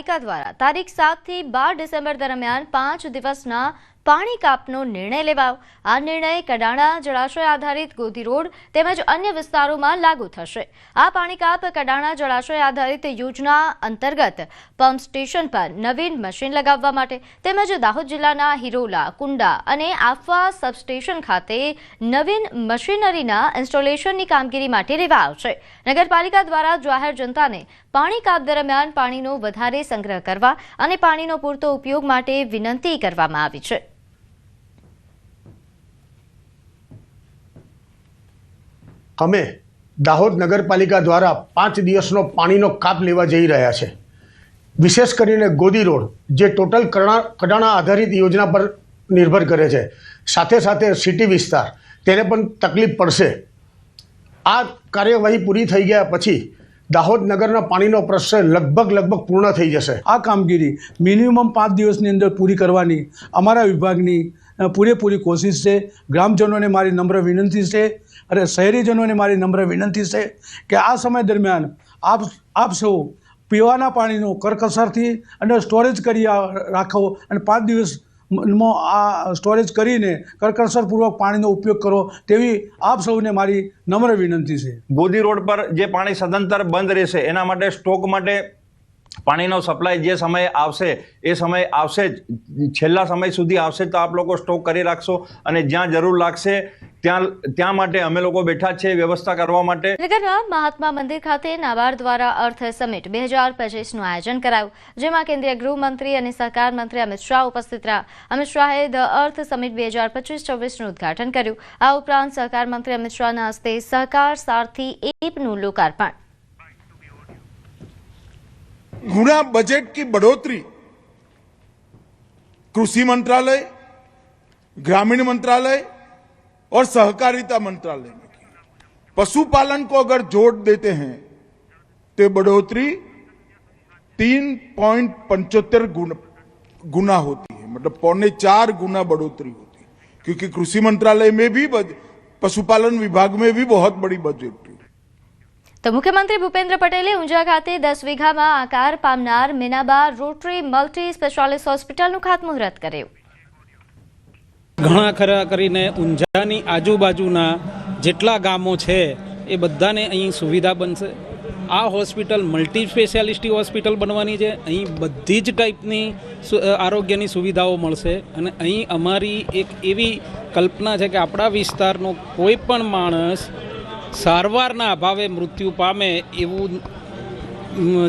પાલિકા દ્વારા તારીખ 7 થી 12 ડિસેમ્બર દરમિયાન 5 દિવસના પાણી કાપનો નિર્ણય લેવાયો। આ નિર્ણય કડાણા જળાશય આધારિત ગોદી રોડ તેમજ અન્ય વિસ્તારોમાં લાગુ થશે। આ પાણી કાપ કડાણા જળાશય આધારિત યોજના અંતર્ગત પંપ સ્ટેશન પર નવીન મશીન લગાવવા માટે તેમજ દાહોદ જિલ્લાના હિરોલા, કુંડા અને આફવા સબસ્ટેશન ખાતે નવીન મશીનરીના ઇન્સ્ટોલેશનની કામગીરી માટે લેવાયો છે। નગરપાલિકા દ્વારા જાહેર જનતાને પાણી કાપ દરમિયાન પાણીનો વધારે સંગ્રહ કરવા અને પાણીનો પૂરતો ઉપયોગ માટે વિનંતી કરવામાં આવી છે। અમે દાહોદ નગરપાલિકા દ્વારા 5 દિવસનો પાણીનો કાપ લેવા જઈ રહ્યા છે। વિશેષ કરીને ગોદી રોડ જે ટોટલ કડાણા આધારિત યોજના પર નિર્ભર કરે છે, સાથે સાથે સિટી વિસ્તાર તેને પણ તકલીફ પડશે। આ કાર્યવાહી પૂરી થઈ ગયા પછી દાહોદ નગરના પાણીનો પ્રશ્ન લગભગ પૂર્ણ થઈ જશે। આ કામગીરી મિનિમમ 5 દિવસની અંદર પૂરી કરવાની અમારા વિભાગની પૂરેપૂરી કોશિશ છે। ગ્રામજનોને મારી નમ્ર વિનંતી છે અને શહેરીજનોને મારી નમ્ર વિનંતી છે કે આ સમય દરમિયાન આપ સૌ પીવાના પાણીનો કરકસરથી અને સ્ટોરેજ કરી રાખો અને 5 દિવસમાં આ સ્ટોરેજ કરીને કરકસરપૂર્વક પાણીનો ઉપયોગ કરો તેવી આપ સૌને મારી નમ્ર વિનંતી છે। ગોદી રોડ પર જે પાણી સદંતર બંધ રહેશે એના માટે સ્ટોક માટે પાણીનો સપ્લાય જે સમયે આવશે એ સમય આવશે જ, છેલ્લા સમય સુધી આવશે તો આપ લોકો સ્ટોક કરી રાખશો અને જ્યાં જરૂર લાગશે ત્યાં માટે અમે લોકો બેઠા છે વ્યવસ્થા કરવા માટે। નગરના મહાત્મા મંદિર ખાતે નાબાર્ડ દ્વારા અર્થ સમિટ 2025નું આયોજન કરાયું, જેમાં કેન્દ્રીય ગૃહમંત્રી અને સહકાર મંત્રી અમિત શાહ ઉપસ્થિત રહ્યા। અમિત શાહે ધ અર્થ સમિટ 2025-26નું ઉદ્ઘાટન કર્યું। આ ઉપરાંત સહકાર મંત્રી અમિત શાહના હસ્તે સહકાર સારથી એપનું લોકાર્પણ। गुणा बजट की बढ़ोतरी कृषि मंत्रालय, ग्रामीण मंत्रालय और सहकारिता मंत्रालय में की। पशुपालन को अगर जोड़ देते हैं तो बढ़ोतरी 3.75 गुना होती है, मतलब 4.25 गुना बढ़ोतरी होती है, क्योंकि कृषि मंत्रालय में भी पशुपालन विभाग में भी बहुत बड़ी बजट। તો મુખ્યમંત્રી ભૂપેન્દ્ર પટેલે ઊંઝા ખાતે 10 વીઘામાં આકાર પામનાર મીનાબા રોટરી મલ્ટી સ્પેશિયાલિસ્ટ હોસ્પિટલનું ખાતમુહૂર્ત કર્યું। ઘણા ખરા કરીને ઊંઝાની આજુબાજુના જેટલા ગામો છે એ બધાને અહીં સુવિધા બનશે। આ હોસ્પિટલ મલ્ટી સ્પેશિયાલિસ્ટ હોસ્પિટલ બનવાની છે। અહીં બધી જ ટાઈપની આરોગ્યની સુવિધાઓ મળશે અને અહીં અમારી એક એવી કલ્પના છે કે આપણા વિસ્તારનો કોઈ પણ માણસ સારવારના અભાવે મૃત્યુ પામે એવું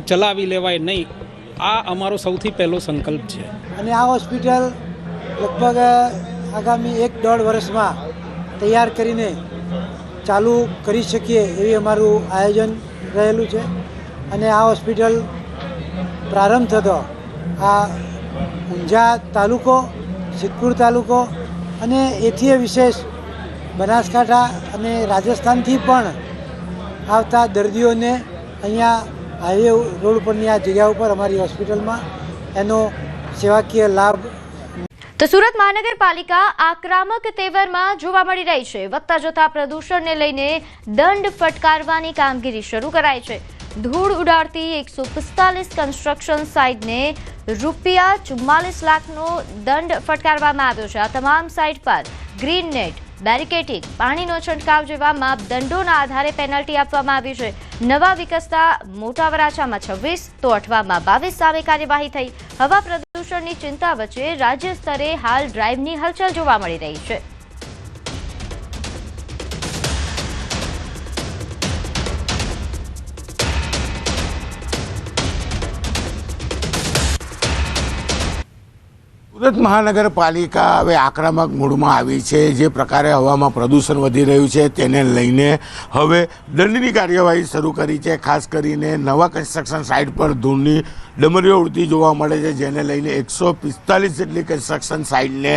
ચલાવી લેવાય નહીં। આ અમારો સૌથી પહેલો સંકલ્પ છે અને આ હોસ્પિટલ લગભગ આગામી 1-1.5 વર્ષમાં તૈયાર કરીને ચાલુ કરી શકીએ એવી અમારું આયોજન રહેલું છે। અને આ હોસ્પિટલ પ્રારંભ થતો આ ઊંઝા તાલુકો, સિદ્ધપુર તાલુકો અને એથી વિશેષ બનાસકાંઠા અને રાજસ્થાનથી પણ આવતા દર્દીઓને અહીંયા હાઈવે રોડ પરની આ જગ્યા ઉપર અમારી હોસ્પિટલમાં એનો સેવાકીય લાભ। તો સુરત મહાનગરપાલિકા આક્રમક તેવરમાં જોવા મળી રહી છે। વધતા જતા પ્રદૂષણને લઈને દંડ ફટકારવાની કામગીરી શરૂ કરાઈ છે। ધૂળ ઉડાડતી 145 કન્સ્ટ્રક્શન સાઇટને ₹44 લાખનો દંડ ફટકારવામાં આવ્યો છે। આ તમામ સાઇટ પર ગ્રીન નેટ, બેરિકેટિંગ, પાણીનો છંટકાવ જેવા માપદંડોના આધારે પેનલ્ટી આપવામાં આવી છે। નવા વિકસતા મોટા વરાછામાં 26 તો અઠવામાં 22 સામે કાર્યવાહી થઈ। હવા પ્રદૂષણની ચિંતા વચ્ચે રાજ્ય સ્તરે હાલ ડ્રાઈવની હલચલ જોવા મળી રહી છે। સુરત મહાનગરપાલિકા હવે આક્રમક મૂડમાં આવી છે। જે પ્રકારે હવામાં પ્રદૂષણ વધી રહ્યું છે તેને લઈને હવે દંડની કાર્યવાહી શરૂ કરી છે। ખાસ કરીને નવા કન્સ્ટ્રક્શન સાઇટ પર ધૂળની ડમરીઓ ઉડતી જોવા મળે છે, જેને લઈને 145 જેટલી કન્સ્ટ્રક્શન સાઇટને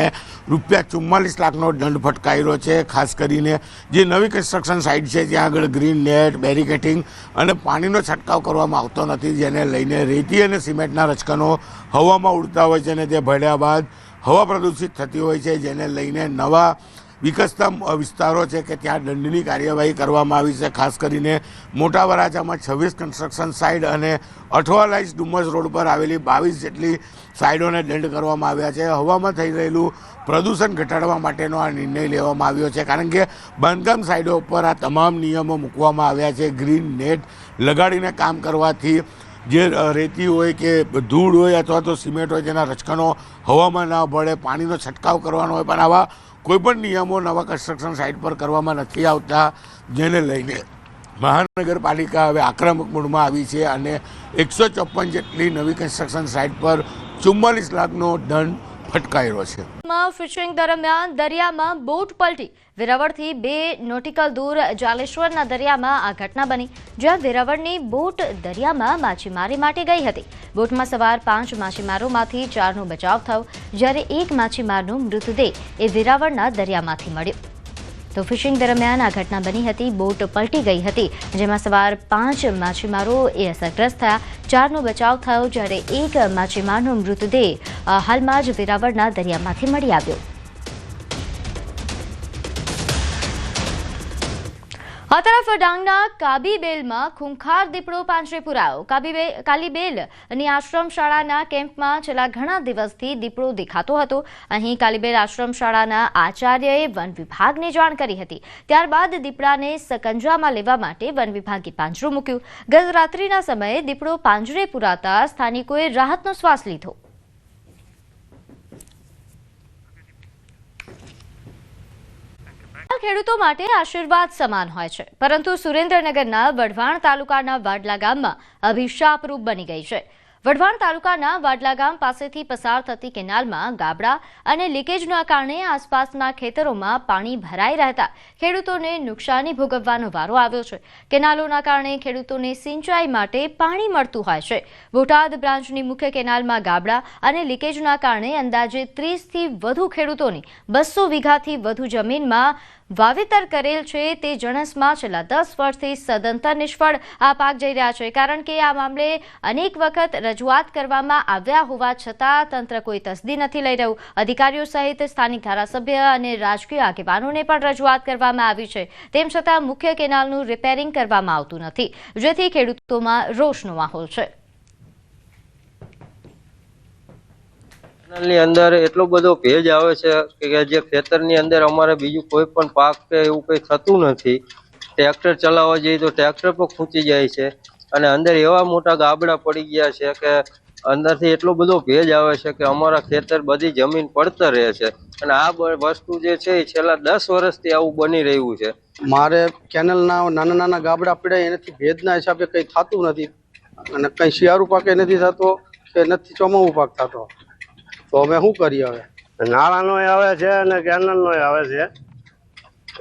₹44 લાખનો દંડ ફટકાર્યો છે। ખાસ કરીને જે નવી કન્સ્ટ્રક્શન સાઇટ છે ત્યાં આગળ ગ્રીન નેટ, બેરિકેટિંગ અને પાણીનો છંટકાવ કરવામાં આવતો નથી, જેને લઈને રેતી અને સિમેન્ટના રચકણો હવામાં ઉડતા હોય છે અને તે ભળ્યા બાદ હવા પ્રદૂષિત થતી હોય છે, જેને લઈને નવા વિકસતા વિસ્તારો છે કે ત્યાં દંડની કાર્યવાહી કરવામાં આવી છે. ખાસ કરીને મોટા વરાછામાં 26 કન્સ્ટ્રક્શન સાઇટ અને અઠવાલાઇઝ ડુમસ રોડ પર આવેલી 22 જેટલી સાઇટોને દંડ કરવામાં આવ્યા છે. હવામાં થઈ રહેલું પ્રદૂષણ ઘટાડવા માટેનો આ નિર્ણય લેવામાં આવ્યો છે, કારણ કે બાંધકામ સાઇટો ઉપર આ તમામ નિયમો મૂકવામાં આવ્યા છે. ગ્રીન નેટ લગાડીને કામ કરવાથી જે રેતી હોય કે ધૂળ હોય અથવા તો સિમેન્ટ હોય જેના રચકણો હવામાં ના પડે, પાણીનો છંટકાવ કરવાનો હોય, પણ આવા કોઈપણ નિયમો નવા કન્સ્ટ્રક્શન સાઇટ પર કરવામાં નથી આવતા, જેને લઈને મહાનગરપાલિકા હવે આક્રમક મૂડમાં આવી છે અને 154 જેટલી નવી કન્સ્ટ્રક્શન સાઇટ પર 44 લાખનો દંડ ફટકાર્યો છે. ફિશિંગ દરમિયાન દરિયામાં બોટ પલટી. વેરાવળથી 2 નોટિકલ દૂર જાલેશ્વરના દરિયામાં આ ઘટના બની, જ્યાં વેરાવળની બોટ દરિયામાં માછીમારી માટે ગઈ હતી. બોટમાં સવાર 5 માછીમારોમાંથી 4નો બચાવ થયો, જ્યારે 1 માછીમારનો મૃતદેહ એ વેરાવળના દરિયામાંથી મળ્યો. તો ફિશિંગ દરમિયાન આ ઘટના બની હતી. બોટ પલટી ગઈ હતી, જેમાં સવાર 5 માછીમારો એ અસરગ્રસ્ત થયા, 4નો બચાવ થયો, જ્યારે 1 માછીમારનો મૃતદેહ હાલમાં જ વેરાવળના દરિયામાંથી મળી આવ્યો. આ તરફ ડાંગના કાબીબેલમાં ખૂંખાર દીપડો પાંજરે પુરાયો. કાલીબેલની આશ્રમ શાળાના કેમ્પમાં છેલ્લા ઘણા દિવસથી દીપડો દેખાતો હતો. અહીં કાલીબેલ આશ્રમ શાળાના આચાર્યએ વન વિભાગને જાણ કરી હતી. ત્યારબાદ દીપડાને સકંજામાં લેવા માટે વન વિભાગે પાંજરું મૂક્યું. ગત રાત્રિના સમયે દીપડો પાંજરે પુરાતા સ્થાનિકોએ રાહતનો શ્વાસ લીધો. ખેડૂતો માટે આશીર્વાદ સમાન હોય છે, પરંતુ સુરેન્દ્રનગરના વઢવાણ તાલુકાના વાડલા ગામમાં અભિશાપરૂપ બની ગઈ છે. વઢવાણ તાલુકાના વાડલા ગામ પાસેથી પસાર થતી કેનાલમાં ગાબડા અને લીકેજના કારણે આસપાસના ખેતરોમાં પાણી ભરાઈ રહેતા ખેડૂતોને નુકસાની ભોગવવાનો વારો આવ્યો છે. કેનાલોના કારણે ખેડૂતોને સિંચાઈ માટે પાણી મળતું હોય છે. બોટાદ બ્રાન્ચની મુખ્ય કેનાલમાં ગાબડા અને લીકેજના કારણે અંદાજે 30થી વધુ ખેડૂતોની 200 વીઘાથી વધુ જમીનમાં વાવેતર કરેલ છે તે જણસમાં છેલ્લા 10 વર્ષથી સદંતર નિષ્ફળ આ પાક જઈ રહ્યા છે, કારણ કે આ મામલે અનેક વખત રજૂઆત કરવામાં આવ્યા હોવા છતાં તંત્ર કોઈ તસદી નથી લઈ રહ્યું. અધિકારીઓ સહિત સ્થાનિક ધારાસભ્ય અને રાજકીય આગેવાનોને પણ રજૂઆત કરવામાં આવી છે, તેમ છતાં મુખ્ય કેનાલનું રિપેરિંગ કરવામાં આવતું નથી, જેથી ખેડૂતોમાં રોષનો માહોલ છે. ની અંદર એટલો બધો ભેજ આવે છે કે જે ખેતરની અંદર અમારે બીજું કોઈ પણ પાક કે એવું કંઈ થતું નથી. ટ્રેક્ટર ચલાવવા જઈએ તો ટ્રેક્ટર પણ ખૂંચી જાય છે અને અંદર એવા મોટા ગાબડા પડી ગયા છે કે અંદરથી એટલો બધો ભેજ આવે છે કે અમારા ખેતર બધી જમીન પડતર રહે છે. અને આ વસ્તુ જે છે એ છેલ્લા 10 વર્ષથી આવું બની રહ્યું છે. મારે કેનલના નાના ગાબડા પડ્યા એનાથી ભેજના હિસાબે કંઈ થતું નથી અને કંઈ શિયાળુ પાકે નથી થતો કે નથી ચોમાવું પાક થતો. તો અમે શું કરીએ? હવે નાળાનો આવે છે અને કેનલનો આવે છે.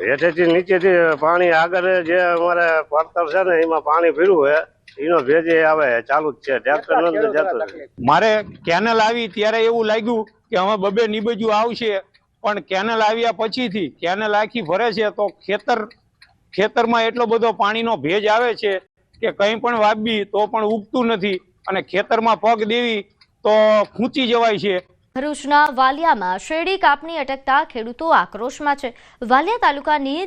હેઠેથી નીચેથી પાણી આગળ જે અમારે પડતર છે ને એમાં પાણી ભર્યું હોય એનો ભેજ આવે ચાલુ જ છે. ટ્રેક્ટર નથી જતો. મારે કેનલ આવી ત્યારે એવું લાગ્યું કે હવે બબે નીબજુ આવશે, પણ કેનલ આવ્યા પછીથી કેનલ આખી ભરે છે તો ખેતરમાં એટલો બધો પાણીનો ભેજ આવે છે કે કંઈ પણ વાવવી તો પણ ઉગતું નથી અને ખેતરમાં પગ દેવી તો ખૂંચી જવાય છે. ભરૂચના વાલિયામાં શેરડી કાપણી અટકતા ખેડૂતો આક્રોશમાં છે. વાલિયા તાલુકાની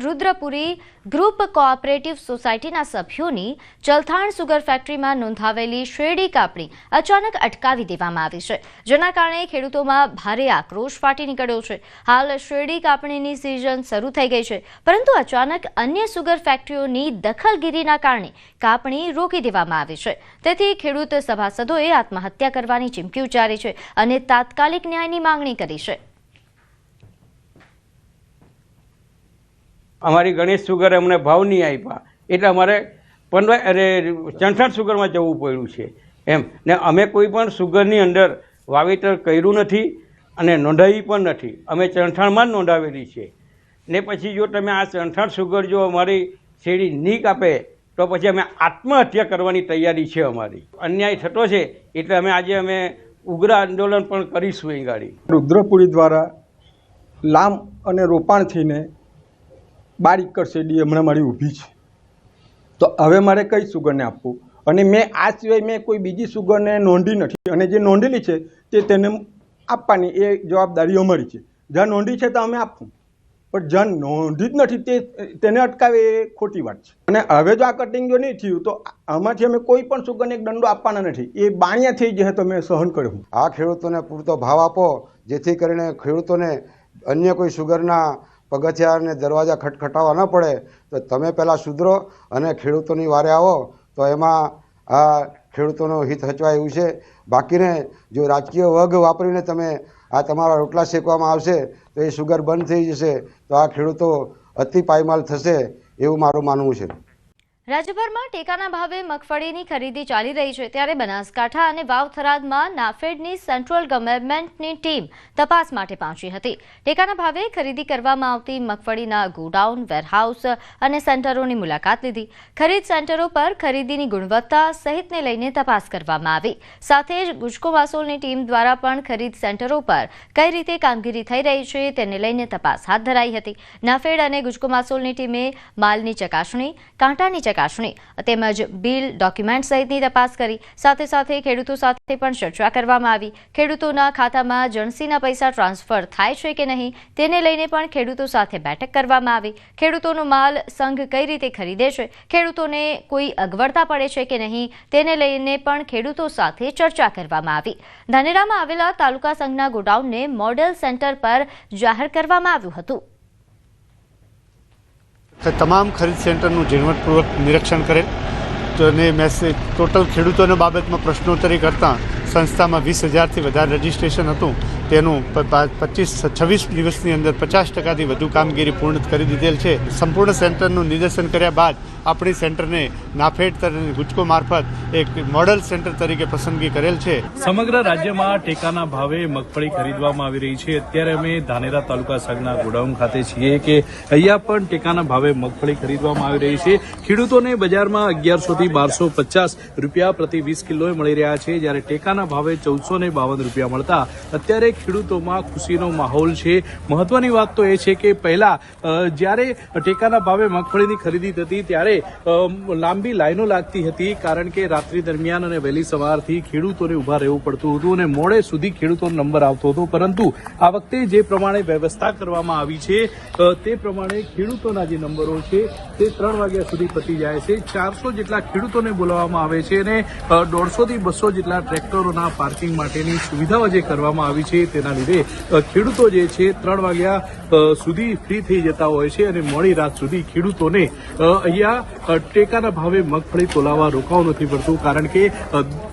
રુદ્રપુરી ગ્રુપ કોઓપરેટિવ સોસાયટીના સભ્યોની ચલથાણ સુગર ફેક્ટરીમાં નોંધાવેલી શેરડી કાપણી અચાનક અટકાવી દેવામાં આવી છે, જેના કારણે ખેડૂતોમાં ભારે આક્રોશ ફાટી નીકળ્યો છે. હાલ શેરડી કાપણીની સિઝન શરૂ થઈ ગઈ છે, પરંતુ અચાનક અન્ય સુગર ફેક્ટરીઓની દખલગીરીના કારણે કાપણી રોકી દેવામાં આવી છે. તેથી ખેડૂત સભાસદોએ આત્મહત્યા કરવાની ચીમકી ઉચ્ચારી છે અને તાત્કાલિક ન્યાયની માંગણી કરી છે. અમારી ગણેશ સુગર અમને ભાવ નહીં આપ્યા એટલે અમારે ચણઠાણ સુગરમાં જવું પડ્યું છે એમ. ને અમે કોઈ પણ સુગરની અંદર વાવેતર કર્યું નથી અને નોંધાવી પણ નથી. અમે ચણઠાણમાં જ નોંધાવેલી છે. ને પછી જો તમે આ ચણઠાણ સુગર જો અમારી શેરડી નહીં કાપે તો પછી અમે આત્મહત્યા કરવાની તૈયારી છે અમારી. અન્યાય થતો છે એટલે અમે ઉગ્ર આંદોલન પણ કરીશું. એ ગાડી રુદ્રપુરી દ્વારા લામ અને રોપાણ થઈને 12 એકર શેરડી હમણાં મારી ઊભી છે. તો હવે મારે કઈ સુગરને આપવું? અને મેં આ સિવાય મેં કોઈ બીજી સુગરને નોંધી નથી અને જે નોંધેલી છે તે તેને આપવાની એ જવાબદારી અમારી છે. જ્યાં નોંધી છે તો અમે આપશું, પણ જ્યાં નોંધી જ નથી તેને અટકાવે એ ખોટી વાત છે. અને હવે જો આ કટિંગ જો નહીં થયું તો આમાંથી અમે કોઈ પણ સુગરને એક દંડો આપવાના નથી. એ બાણિયા થઈ જાય તો અમે સહન કર્યું. આ ખેડૂતોને પૂરતો ભાવ આપો જેથી કરીને ખેડૂતોને અન્ય કોઈ સુગરના પગથિયા અને દરવાજા ખટખટાવવા ન પડે. તો તમે પહેલાં સુધરો અને ખેડૂતોની વારે આવો તો એમાં આ ખેડૂતોનું હિત હચવાય એવું છે. બાકીને જો રાજકીય વર્ગ વાપરીને તમે આ તમારા રોટલા શેકવામાં આવશે તો એ સુગર બંધ થઈ જશે, તો આ ખેડૂતો અતિ પાયમાલ થશે એવું મારું માનવું છે. રાજ્યભરમાં ટેકાના ભાવે મગફળીની ખરીદી ચાલી રહી છે, ત્યારે બનાસકાંઠા અને વાવ થરાદમાં નાફેડની સેન્ટ્રલ ગવર્મેન્ટની ટીમ તપાસ માટે પહોંચી હતી. ટેકાના ભાવે ખરીદી કરવામાં આવતી મગફળીના ગોડાઉન, વેરહાઉસ અને સેન્ટરોની મુલાકાત લીધી. ખરીદ સેન્ટરો પર ખરીદીની ગુણવત્તા સહિતને લઈને તપાસ કરવામાં આવી. સાથે જ ગુજકો માસોલની ટીમ દ્વારા પણ ખરીદ સેન્ટરો પર કઈ રીતે કામગીરી થઈ રહી છે તેને લઈને તપાસ હાથ ધરાઈ હતી. નાફેડ અને ગુજકો માસોલની ટીમે માલની ચકાસણી, કાંટાની ચકાસણી તેમજ બિલ, ડોક્યુમેન્ટ સહિતની તપાસ કરી. સાથે સાથે ખેડૂતો સાથે પણ ચર્ચા કરવામાં આવી. ખેડૂતોના ખાતામાં જણસીના પૈસા ટ્રાન્સફર થાય છે કે નહીં તેને લઈને પણ ખેડૂતો સાથે બેઠક કરવામાં આવી. ખેડૂતોનો માલ સંઘ કઈ રીતે ખરીદે છે, ખેડૂતોને કોઈ અગવડતા પડે છે કે નહીં તેને લઈને પણ ખેડૂતો સાથે ચર્ચા કરવામાં આવી. ધાનેરામાં આવેલા તાલુકા સંઘના ગોડાઉનને મોડેલ સેન્ટર પર જાહેર કરવામાં આવ્યું હતું. તમામ ખરીદ સેન્ટરનું ઝીણવટપૂર્વક નિરીક્ષણ કરેલ અને મેસેજ ટોટલ ખેડૂતોના બાબતમાં પ્રશ્નોત્તરી કરતાં સંસ્થામાં 20,000થી વધારે રજીસ્ટ્રેશન હતું. તેનું 26 દિવસની અંદર 50%થી વધુ કામગીરી પૂર્ણ કરી દીધેલ છે. સંપૂર્ણ સેન્ટરનું નિદર્શન કર્યા બાદ આપણી સેન્ટરને નાફેડ અને ગુજકો મારફત એક મોડલ સેન્ટર તરીકે પસંદગી કરેલ છે. સમગ્ર રાજ્યમાં ટેકાના ભાવે મગફળી ખરીદવામાં આવી રહી છે. અત્યારે અમે ધાનેરા તાલુકા સંઘના ગોડાઉન ખાતે છીએ કે અહીંયા પણ ટેકાના ભાવે મગફળી ખરીદવામાં આવી રહી છે. ખેડૂતોને બજારમાં 1100થી 1250 રૂપિયા પ્રતિ 20 કિલોએ મળી રહ્યા છે, જ્યારે ટેકાના ભાવે 1452 રૂપિયા મળતા અત્યારે ખેડૂતોમાં ખુશીનો માહોલ છે. મહત્વની વાત તો એ છે કે પહેલા જ્યારે ટેકાના ભાવે મગફળીની ખરીદી થતી ત્યારે લાંબી લાઈનો લાગતી હતી, કારણ કે રાત્રિ દરમિયાન અને વહેલી સવારથી ખેડૂતોને ઊભા રહેવું પડતું હતું અને મોડે સુધી ખેડૂતોનો નંબર આવતો હતો. પરંતુ આ વખતે જે પ્રમાણે વ્યવસ્થા કરવામાં આવી છે તે પ્રમાણે ખેડૂતોના જે નંબરો છે તે 3 વાગ્યા સુધી પતી જાય છે. 400 જેટલા ખેડૂતોને બોલાવવામાં આવે છે અને 150થી 200 જેટલા ટ્રેક્ટરોના પાર્કિંગ માટેની સુવિધાઓ જે કરવામાં આવી છે તેના લીધે ખેડૂતો જે છે 3 વાગ્યા સુધી ફ્રી થઈ જતા હોય છે અને મોડી રાત સુધી ખેડૂતોને અહીંયા ટેકાના ભાવે મગફળી તોલાવવા રોકાવું નથી પડતું, કારણ કે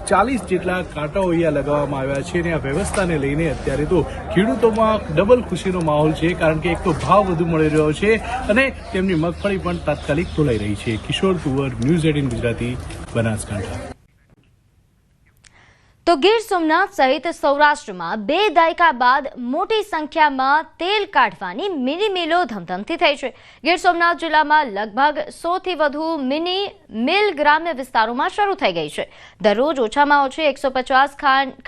40 જેટલા કાંટાઓ અહીંયા લગાવવામાં આવ્યા છે અને આ વ્યવસ્થાને લઈને અત્યારે તો ખેડૂતોમાં ડબલ ખુશીનો માહોલ છે, કારણ કે એક તો ભાવ વધુ મળી રહ્યો છે અને તેમની મગફળી પણ તાત્કાલિક તોલાઈ રહી છે. કિશોર તુવર, ન્યૂઝ 18 ગુજરાતી, બનાસકાંઠા. તો ગીર સોમનાથ સહિત સૌરાષ્ટ્રમાં 2 દાયકા બાદ મોટી સંખ્યામાં તેલ કાઢવાની મિની મિલો ધમધમતી થઈ છે. ગીર સોમનાથ જિલ્લામાં લગભગ 100થી વધુ મિની મિલ ગ્રામ્ય વિસ્તારોમાં શરૂ થઈ ગઈ છે. દરરોજ ઓછામાં ઓછી 150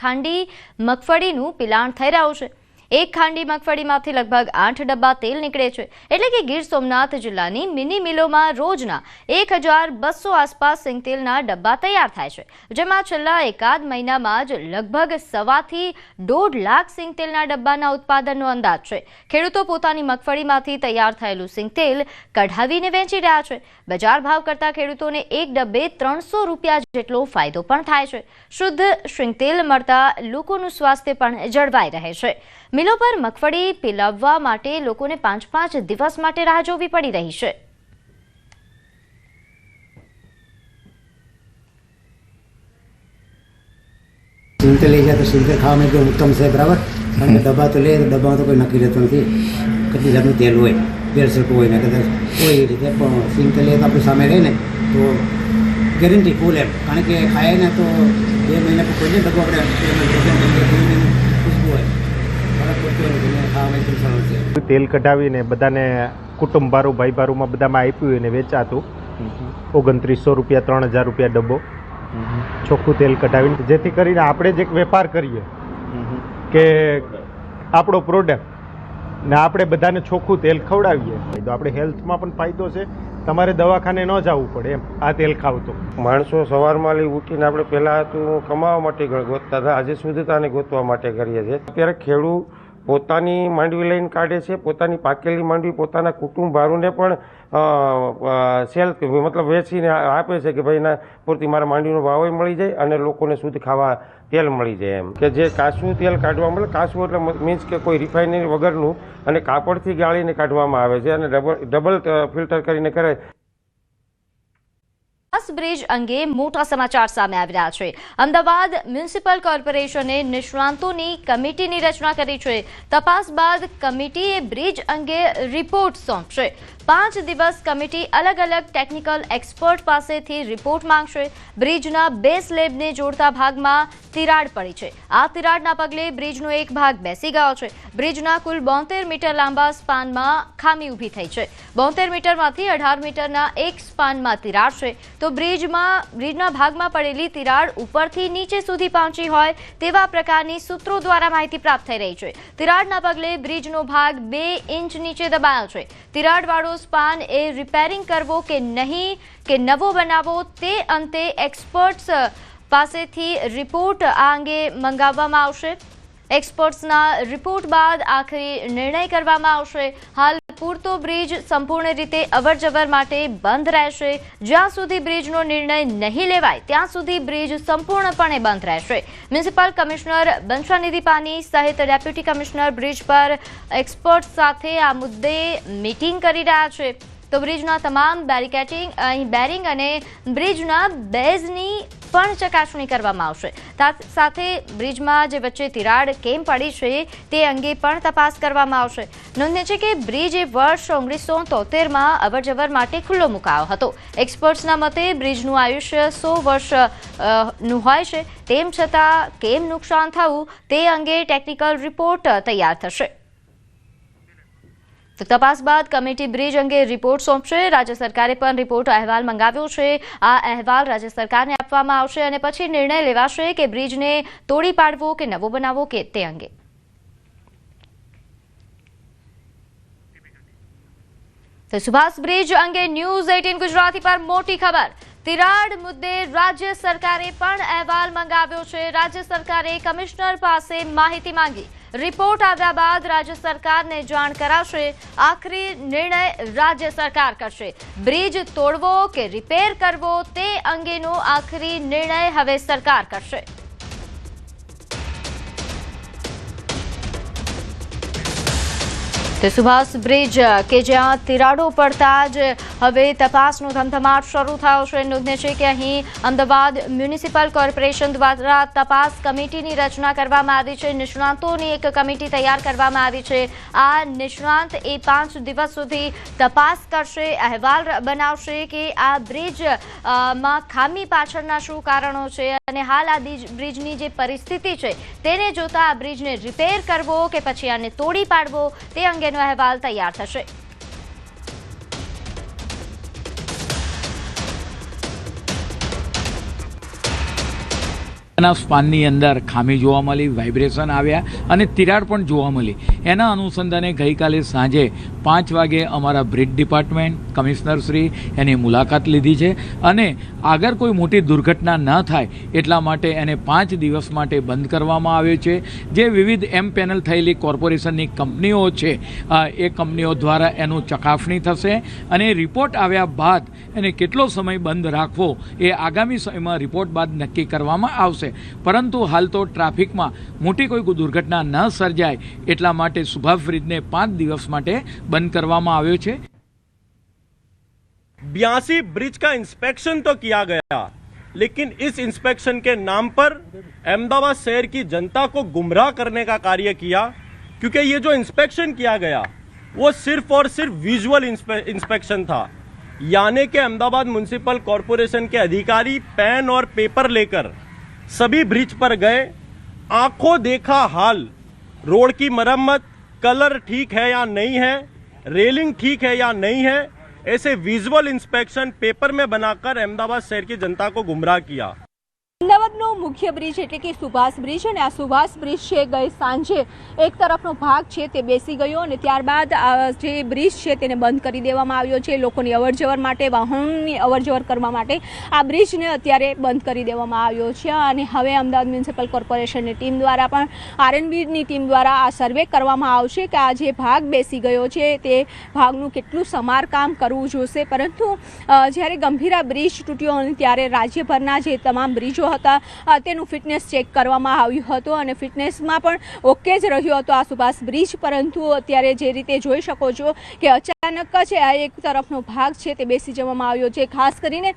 ખાંડી મગફળીનું પિલાણ થઈ રહ્યું છે. એક ખાંડી મગફળીમાંથી લગભગ 8 ડબ્બા તેલ નીકળે છે. એટલે કે ગીર સોમનાથ જિલ્લાની મિની મિલોમાં રોજના 1200 આસપાસ સિંગતેલના ડબ્બા તૈયાર થાય છે, જેમાં છેલ્લા એકાદ મહિનામાં જ લગભગ 1.5થી 1.5 લાખ સિંગતેલના ડબ્બાના ઉત્પાદનનો અંદાજ છે. ખેડૂતો પોતાની મગફળીમાંથી તૈયાર થયેલું સિંગતેલ કઢાવીને વેચી રહ્યા છે. બજાર ભાવ કરતાં ખેડૂતોને એક ડબ્બે 300 રૂપિયા જેટલો ફાયદો પણ થાય છે. શુદ્ધ સિંગતેલ મળતા લોકોનું સ્વાસ્થ્ય પણ જળવાઈ રહે છે. મિલો પર મગફળી પીલાવવા માટે લોકોને 5-5 દિવસ માટે રાહ જોવી પડી રહી છે. સિંગતેલ લઈ જાય તો સિંગતેલ ખાવામાં એકદમ ઉત્તમ છે, બરાબર. કારણ કે ડબ્બા તો લે તો ડબ્બામાં તો કોઈ નક્કી રહેતું નથી કેટલી જાતનું તેલ હોય, તેલ સરખું હોય ને કદાચ કોઈ રીતે, પણ સિંગતેલ લે તો આપણી સામે રહે ને તો ગેરંટી ફૂલ એમ. કારણ કે ખાય ને તો 2 મહિના કોઈ ડબ્બો આપણે ખુશ્બુ હોય. તેલ કઢાવીને બધાને કુટુંબ ભારું, ભાઈ ભારુમાં બધામાં આપ્યું એને વેચાતું 2900 રૂપિયા, 3000 રૂપિયા ડબ્બો ચોખ્ખું તેલ કઢાવીને, જેથી કરીને આપણે જ એક વેપાર કરીએ કે આપણો પ્રોડક્ટ ને આપણે બધાને ચોખ્ખું તેલ ખવડાવીએ તો આપણે હેલ્થમાં પણ ફાયદો છે. તમારે દવાખાને ન જવું પડે એમ આ તેલ ખાવ તો. માણસો સવારમાં ઉઠીને આપણે પહેલાં તો કમાવા માટે ગોતતા હતા, આજે શુદ્ધતાને ગોતવા માટે કરીએ છીએ. અત્યારે ખેડૂત પોતાની માંડવી લઈને કાઢે છે, પોતાની પાકેલી માંડવી પોતાના કુટુંબવાળાને પણ સેલ મતલબ વેચીને આપે છે કે ભાઈ ના પૂરતી મારા માંડવીનો ભાવ મળી જાય અને લોકોને શુદ્ધ ખાવા તેલ મળી જાય. એમ કે જે કાચું તેલ કાઢવા મળે, કાચું એટલે મીન્સ કે કોઈ રિફાઇનરી વગરનું, અને કાપડથી ગાળીને કાઢવામાં આવે છે અને ડબલ ફિલ્ટર કરીને કરે. બ્રિજ અંગે મોટા સમાચાર સામે આવી રહ્યા છે. અમદાવાદ મ્યુનિસિપલ કોર્પોરેશને નિષ્ણાંતોની કમિટીની રચના કરી છે. તપાસ બાદ કમિટીએ બ્રિજ અંગે રિપોર્ટ સોંપશે. 5 દિવસ કમિટી અલગ અલગ ટેકનિકલ એક્સપર્ટ પાસેથી રિપોર્ટ માંગશે. બ્રિજના 2 સ્લેબને જોડતા ભાગમાં તિરાડ પડી છે. આ તિરાડના પગલે બ્રિજનો એક ભાગ બેસી ગયો છે. બ્રિજના કુલ 72 મીટર લાંબા સ્પાનમાં ખામી ઊભી થઈ છે. 72 મીટરમાંથી 18 મીટરના એક સ્પાનમાં તિરાડ છે. તો બ્રિજના ભાગમાં પડેલી તિરાડ ઉપરથી નીચે સુધી પહોંચી હોય તેવા પ્રકારની સૂત્રો દ્વારા માહિતી પ્રાપ્ત થઈ રહી છે. તિરાડના પગલે બ્રિજનો ભાગ 2 ઇંચ નીચે દબાયો છે. તિરાડવાળો સ્પાન એ રિપેરિંગ કરવો કે નહીં કે નવો બનાવવો તે અંતે એક્સપર્ટ્સ પાસેથી રિપોર્ટ આ અંગે મંગાવવામાં આવશે. એક્સપર્ટ્સના રિપોર્ટ બાદ આખરી નિર્ણય કરવામાં આવશે. હાલ પૂરતો બ્રિજ સંપૂર્ણ રીતે અવરજવર માટે બંધ રહેશે. જ્યાં સુધી બ્રિજનો નિર્ણય નહીં લેવાય ત્યાં સુધી બ્રિજ સંપૂર્ણપણે બંધ રહેશે. મ્યુનિસિપલ કમિશનર બંછાનિધિ પાની સહિત ડેપ્યુટી કમિશનર બ્રિજ પર એક્સપર્ટ સાથે આ મુદ્દે મીટિંગ કરી રહ્યા છે. તો બ્રિજના તમામ બેરિંગ અને બ્રિજના બેઝની પણ ચકાસણી કરવામાં આવશે. સાથે બ્રિજમાં જે વચ્ચે તિરાડ કેમ પડી છે તે અંગે પણ તપાસ કરવામાં આવશે. નોંધનીય છે કે બ્રિજ એ વર્ષ 1973માં અવરજવર માટે ખુલ્લો મુકાયો હતો. એક્સપર્ટ્સના મતે બ્રિજનું આયુષ્ય 100 વર્ષનું હોય છે. તેમ છતાં કેમ નુકસાન થયું તે અંગે ટેકનિકલ રિપોર્ટ તૈયાર થશે. તો તપાસ બાદ કમિટી બ્રિજ અંગે રિપોર્ટ સોંપશે. રાજ્ય સરકારે પણ રિપોર્ટ અહેવાલ મંગાવ્યો છે. આ અહેવાલ રાજ્ય સરકારને આપવામાં આવશે અને પછી નિર્ણય લેવાશે કે બ્રિજને તોડી પાડવો કે નવો બનાવવો કે તે અંગે. તો સુભાષ બ્રિજ અંગે ન્યૂઝ 18 ગુજરાતી પર મોટી ખબર. તિરાડ મુદ્દે રાજ્ય સરકારે પણ અહેવાલ મંગાવ્યો છે. રાજ્ય સરકારે કમિશનર પાસે માહિતી માંગી. રિપોર્ટ આવ્યા બાદ રાજ્ય સરકારને જાણ કરાશે. આખરી નિર્ણય રાજ્ય સરકાર કરશે. બ્રિજ તોડવો કે રિપેર કરવો તે અંગેનો આખરી નિર્ણય હવે સરકાર કરશે. તો સુભાષ બ્રિજ કે જ્યાં તિરાડો પડતા જ હવે તપાસનો ધમધમાટ શરૂ થયો છે. નોંધનીય છે કે અહીં અમદાવાદ મ્યુનિસિપલ કોર્પોરેશન દ્વારા તપાસ કમિટીની રચના કરવામાં આવી છે. નિષ્ણાંતોની એક કમિટી તૈયાર કરવામાં આવી છે. આ નિષ્ણાંત એ 5 દિવસ સુધી તપાસ કરશે, અહેવાલ બનાવશે કે આ બ્રિજમાં ખામી પાછળના શું કારણો છે અને હાલ આ બ્રિજની જે પરિસ્થિતિ છે તેને જોતા આ બ્રિજને રિપેર કરવો કે પછી આને તોડી પાડવો તે અંગે અહેવાલ તૈયાર થશે. સ્પાનની અંદર ખામી જોવા મળી, વાઇબ્રેશન આવ્યા અને તિરાડ પણ જોવા મળી. એના અનુસંધાને ગઈકાલે સાંજે 5 વાગે અમારા બ્રિજ ડિપાર્ટમેન્ટ કમિશનરશ્રી એની મુલાકાત લીધી છે અને આગળ કોઈ મોટી દુર્ઘટના ન થાય એટલા માટે એને 5 દિવસ માટે બંધ કરવામાં આવ્યો છે. જે વિવિધ પેનલ થયેલી કોર્પોરેશનની કંપનીઓ છે એ કંપનીઓ દ્વારા એનું ચકાસણી થશે અને રિપોર્ટ આવ્યા બાદ એને કેટલો સમય બંધ રાખવો એ આગામી સમયમાં રિપોર્ટ બાદ નક્કી કરવામાં આવશે. પરંતુ હાલ તો ટ્રાફિકમાં મોટી કોઈ દુર્ઘટના ન સર્જાય એટલા માટે સુભાષ બ્રિજને 5 દિવસ માટે બંધ કરવામાં આવ્યો છે. 82 ब्रिज का इंस्पेक्शन तो किया गया, लेकिन इस इंस्पेक्शन के नाम पर अहमदाबाद शहर की जनता को गुमराह करने का कार्य किया, क्योंकि ये जो इंस्पेक्शन किया गया वो सिर्फ और सिर्फ विजुअल इंस्पेक्शन था. यानी कि अहमदाबाद म्युनिसिपल कॉरपोरेशन के अधिकारी पेन और पेपर लेकर सभी ब्रिज पर गए, आंखों देखा हाल, रोड की मरम्मत, कलर ठीक है या नहीं है, रेलिंग ठीक है या नहीं है, ऐसे विजुअल इंस्पेक्शन पेपर में बनाकर अहमदाबाद शहर की जनता को गुमराह किया. અમદાવાદનો મુખ્ય બ્રિજ એટલે કે સુભાષ બ્રિજ, અને આ સુભાષ બ્રિજ છે ગઈ સાંજે એક તરફનો ભાગ છે તે બેસી ગયો અને ત્યારબાદ જે બ્રિજ છે તેને બંધ કરી દેવામાં આવ્યો છે. લોકોની અવરજવર માટે, વાહનોની અવરજવર કરવા માટે આ બ્રિજને અત્યારે બંધ કરી દેવામાં આવ્યો છે. અને હવે અમદાવાદ મ્યુનિસિપલ કોર્પોરેશનની ટીમ દ્વારા પણ આરએનબીની ટીમ દ્વારા આ સર્વે કરવામાં આવશે કે આ જે ભાગ બેસી ગયો છે તે ભાગનું કેટલું સમારકામ કરવું જોશે. પરંતુ જ્યારે ગંભીરા બ્રિજ તૂટ્યો અને ત્યારે રાજ્યભરના જે તમામ બ્રિજો હતા તેનું ફિટનેસ ચેક કરવામાં આવ્યું હતું અને ફિટનેસમાં પણ ઓકે જ રહ્યો હતો આ સુભાષ બ્રિજ. પરંતુ અત્યારે જે રીતે જોઈ શકો છો કે અચાનક જ આ એક તરફનો ભાગ છે તે બેસી જવામાં આવ્યો છે. ખાસ કરીને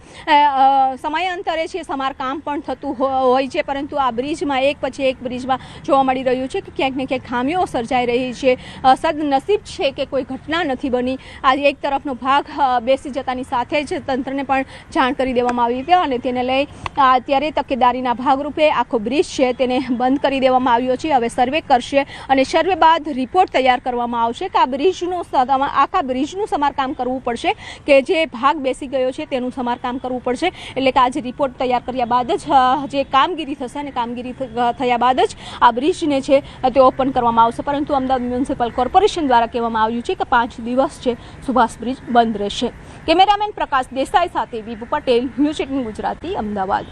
સમયાંતરે છે સમારકામ પણ થતું હોય છે, પરંતુ આ બ્રિજમાં એક પછી એક બ્રિજમાં જોવા મળી રહ્યું છે કે ક્યાંક ને ક્યાંક ખામીઓ સર્જાઈ રહી છે. સદનસીબ છે કે કોઈ ઘટના નથી બની. આજે એક તરફનો ભાગ બેસી જતાની સાથે જ તંત્રને પણ જાણ કરી દેવામાં આવી હતી અને તેને લઈ અત્યારે તકેદારીના ભાગરૂપે આખો બ્રિજ છે તેને બંધ કરી દેવામાં આવ્યો છે. હવે સર્વે કરશે અને સર્વે બાદ રિપોર્ટ તૈયાર કરવામાં આવશે કે આ બ્રિજનું આખા બ્રિજનું સમારકામ કરવું પડશે કે જે ભાગ બેસી ગયો છે તેનું સમારકામ કરવું પડશે. એટલે કે આજે રિપોર્ટ તૈયાર કર્યા બાદ જ જે કામગીરી થશે અને કામગીરી થયા બાદ જ આ બ્રિજને છે તે ઓપન કરવામાં આવશે. પરંતુ અમદાવાદ મ્યુનિસિપલ કોર્પોરેશન દ્વારા કહેવામાં આવ્યું છે કે 5 દિવસ છે સુભાષ બ્રિજ બંધ રહેશે. કેમેરામેન પ્રકાશ દેસાઈ સાથે વિભુ પટેલ, ન્યૂઝ 18 ગુજરાતી, અમદાવાદ.